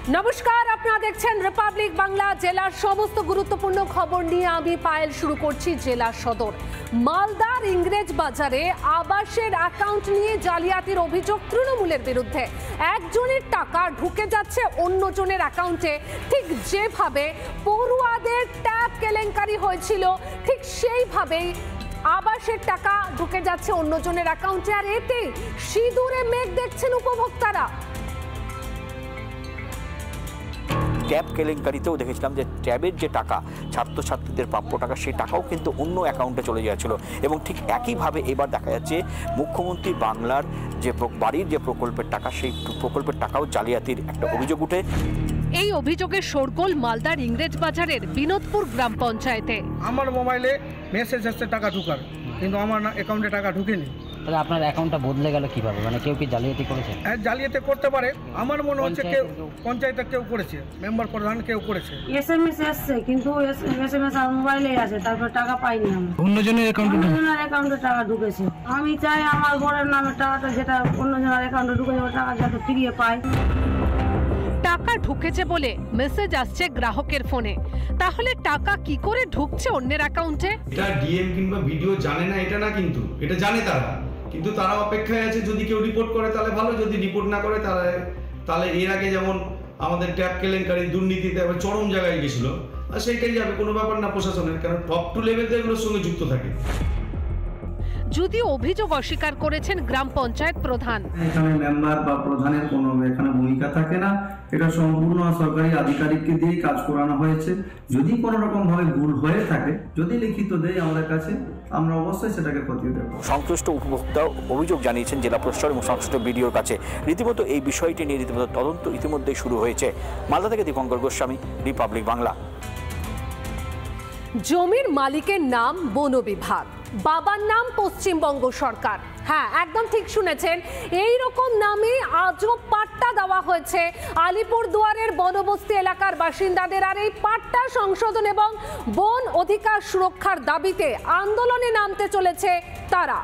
নমস্কার, আপনারা দেখছেন রিপাবলিক বাংলা। জেলার সমস্ত গুরুত্বপূর্ণ খবর নিয়ে আমি পায়েল শুরু করছি জেলা সদর। মালদার ইংরেজ বাজারে আবাসের অ্যাকাউন্ট নিয়ে জালিয়াতির অভিযোগ তৃণমূলের বিরুদ্ধে। একজনের টাকা ঢুকে যাচ্ছে অন্যজনের অ্যাকাউন্টে, ঠিক যেভাবে পড়ুয়াদের ট্যাব কেলেঙ্কারি হয়েছিল ঠিক সেইভাবেই আবাসের টাকা ঢুকে যাচ্ছে অন্যজনের অ্যাকাউন্টে, আর এতেই সিঁদুরে মেঘ দেখছেন উপভোক্তারা। ট্যাব কেলেঙ্কারিতেও দেখেছিলাম যে ট্যাবের যে টাকা, ছাত্রছাত্রীদের প্রাপ্য টাকা, সেই টাকাও কিন্তু অন্য অ্যাকাউন্টে চলে যাচ্ছিল। এবং ঠিক একইভাবে এবার দেখা যাচ্ছে মুখ্যমন্ত্রী বাংলার যে বাড়ির যে প্রকল্পের টাকা, সেই প্রকল্পের টাকাও জালিয়াতির একটা অভিযোগ উঠে। এই অভিযোগের শোরগোল মালদার ইংরেজ বাজারের বিনোদপুর গ্রাম পঞ্চায়েতে। আমার মোবাইলে মেসেজ আসছে টাকা ঢোকার, কিন্তু আমার অ্যাকাউন্টে টাকা ঢুকেনি। তাহলে আপনার অ্যাকাউন্টটা বদলে গেল কিভাবে? মানে কেউ কি জালিয়াতি করেছে? হ্যাঁ, জালিয়াতি করতে পারে। আমার মনে হচ্ছে কেউ পঞ্চায়েতে কেউ করেছে, মেম্বার প্রধান কেউ করেছে। এসএমএস আসছে, কিন্তু এসএমএস আমার মোবাইলে আছে, তারপর টাকা পাইনি আমি। অন্যজনের অ্যাকাউন্টে টাকা ঢুকেছে। আমি চাই আমার বোনের নামে টাকাটা, যেটা অন্যজনের অ্যাকাউন্টে ঢুকেছে, টাকা যাতে ফিরিয়ে পাই। টাকা ঢুকেছে বলে মেসেজ আসছে গ্রাহকের ফোনে, তাহলে টাকা কি করে ঢুকছে অন্যের অ্যাকাউন্টে? এটা ডিএম কিংবা ভিডিও জানে না এটা না, কিন্তু এটা জানে তারা, কিন্তু তারা অপেক্ষায় আছে। যদি কেউ রিপোর্ট করে তাহলে ভালো, যদি রিপোর্ট না করে তাহলে এর আগে যেমন আমাদের ট্যাব কেলেঙ্কারি দুর্নীতিতে আবার চরম জায়গায় গেছিল, আর সেইটাই যাবে। কোনো ব্যাপার না প্রশাসনের, কারণ টপ টু লেভেলে এগুলোর সঙ্গে যুক্ত থাকে। যদিও অভিযোগ অস্বীকার করেছেন গ্রাম পঞ্চায়েত প্রধান। এখানে মেম্বার বা প্রধানের কোনো এখানে ভূমিকা থাকে না, এটা সম্পূর্ণ সরকারি আধিকারিককে দিয়ে কাজ করানো হয়েছে। যদি কোনো রকম ভাবে ভুল হয়ে থাকে, যদি লিখিত দেয় আমাদের কাছে, আমরা অবশ্যই সেটাকে খতিয়ে দেব। সংশ্লিষ্ট উপভোক্তা অভিযোগ জানিয়েছেন জেলা প্রশাসন এবং সংশ্লিষ্ট বিডিওর কাছে। রীতিমতো এই বিষয়টি নিয়ে রীতিমতো তদন্ত ইতিমধ্যেই শুরু হয়েছে। মালদা থেকে দীপঙ্কর গোস্বামী, রিপাবলিক বাংলা। জমির মালিকের নাম বন বিভাগ, বাবার নাম পশ্চিমবঙ্গ সরকার। হ্যাঁ, একদম ঠিক শুনেছেন, এই রকম নামে আজব পাট্টা দেওয়া হয়েছে আলিপুরদুয়ারের বনবস্তি এলাকার বাসিন্দাদের। আর এই পাট্টা সংশোধন এবং বন অধিকার সুরক্ষার দাবিতে আন্দোলনে নামতে চলেছে তারা।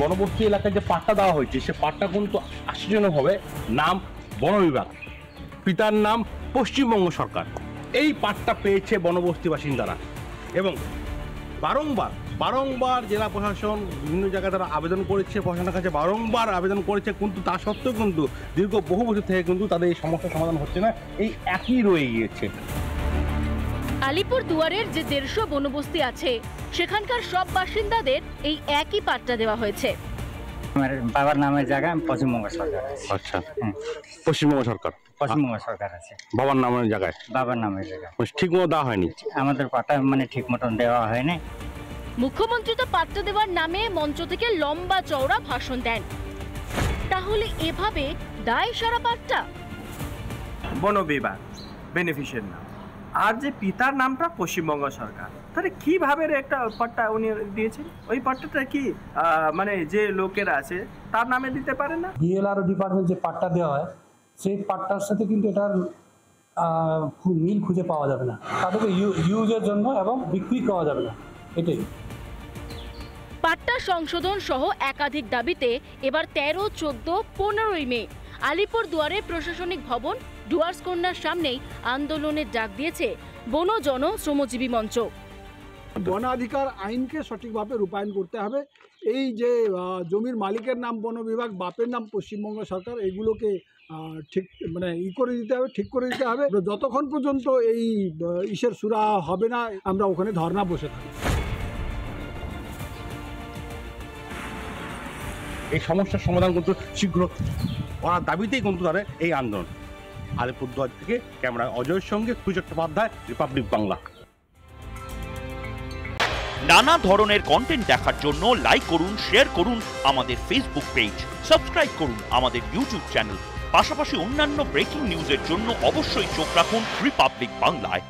বনবস্তি এলাকায় যে পাট্টা দেওয়া হয়েছে, সে পাট্টা কিন্তু আশ্চর্যজনকভাবে নাম বন বিভাগ, পিতার নাম পশ্চিমবঙ্গ সরকার। এই পাট্টা পেয়েছে বনবস্তি বাসিন্দারা এবং বারংবার জেলা প্রশাসন বিভিন্ন জায়গায় তারা আবেদন করেছে, প্রশাসনের কাছে বারংবার আবেদন করেছে, কিন্তু তা সত্ত্বেও কিন্তু দীর্ঘ বহু বছর থেকে কিন্তু তাদের এই সমস্যার সমাধান হচ্ছে না, এই একই রয়ে গিয়েছে। আলিপুরদুয়ারের যে 150 বনবস্তি আছে, সেখানকার সব বাসিন্দাদের এই একই পাট্টা দেওয়া হয়েছে। আমার বাবার নামের জায়গায় পশ্চিমবঙ্গ সরকার। আচ্ছা, পশ্চিমবঙ্গ সরকার আছে। বাবার নামের জায়গায়? বাবার নামের জায়গায় ঠিক মতো দেওয়া হয়নি আমাদের পাট্টা, মানে ঠিক মতন দেওয়া হয়নি। মুখ্যমন্ত্রী তো পাট্টা দেওয়ার নামে মঞ্চ থেকে লম্বা চওড়া ভাষণ দেন, তাহলে এভাবে দায় সারা পাট্টা? বন বিভাগ বেনিফিশিয়ারি নাম, আর যে পিতার নামটা পশ্চিমবঙ্গ সরকার, তাহলে কিভাবে একটা পাট্টা উনি দিয়েছেন? ওই পাট্টাটা কি মানে যে লোকেরা আছে তার নামে দিতে পারে না? বিএলআরও ডিপার্টমেন্ট যে পাট্টা দেওয়া হয়, সেই পাট্টার সাথে কিন্তু এটার মিল খুঁজে পাওয়া যাবে না। তাদেরকে ইউজের জন্য এবং বিক্রি করা যাবে না, এটাই। পাট্টা সংশোধন সহ একাধিক দাবিতে এবার 13, 14, 15ই মে আলিপুরদুয়ারে প্রশাসনিক ভবন ডুয়ার্স কন্যার সামনেই আন্দোলনের ডাক দিয়েছে বনজন শ্রমজীবী মঞ্চ। বনাধিকার আইনকে সঠিকভাবে রূপায়ণ করতে হবে। এই যে জমির মালিকের নাম বন বিভাগ, বাপের নাম পশ্চিমবঙ্গ সরকার, এইগুলোকে ঠিক মানে করে দিতে হবে, ঠিক করে দিতে হবে। যতক্ষণ পর্যন্ত এই ইসের সুরা হবে না, আমরা ওখানে ধর্ণা বসে থাকি। এই সমস্যার সমাধান কিন্তু শীঘ্র করার দাবিতেই কিন্তু তাদের এই আন্দোলন। আলিপুরদুয়ার থেকে ক্যামেরা অজয়ের সঙ্গে চট্টোপাধ্যায়, রিপাবলিক বাংলা। নানা ধরনের কন্টেন্ট দেখার জন্য লাইক করুন, শেয়ার করুন আমাদের ফেসবুক পেজ, সাবস্ক্রাইব করুন আমাদের ইউটিউব চ্যানেল। পাশাপাশি অন্যান্য ব্রেকিং নিউজের জন্য অবশ্যই চোখ রাখুন রিপাবলিক বাংলায়।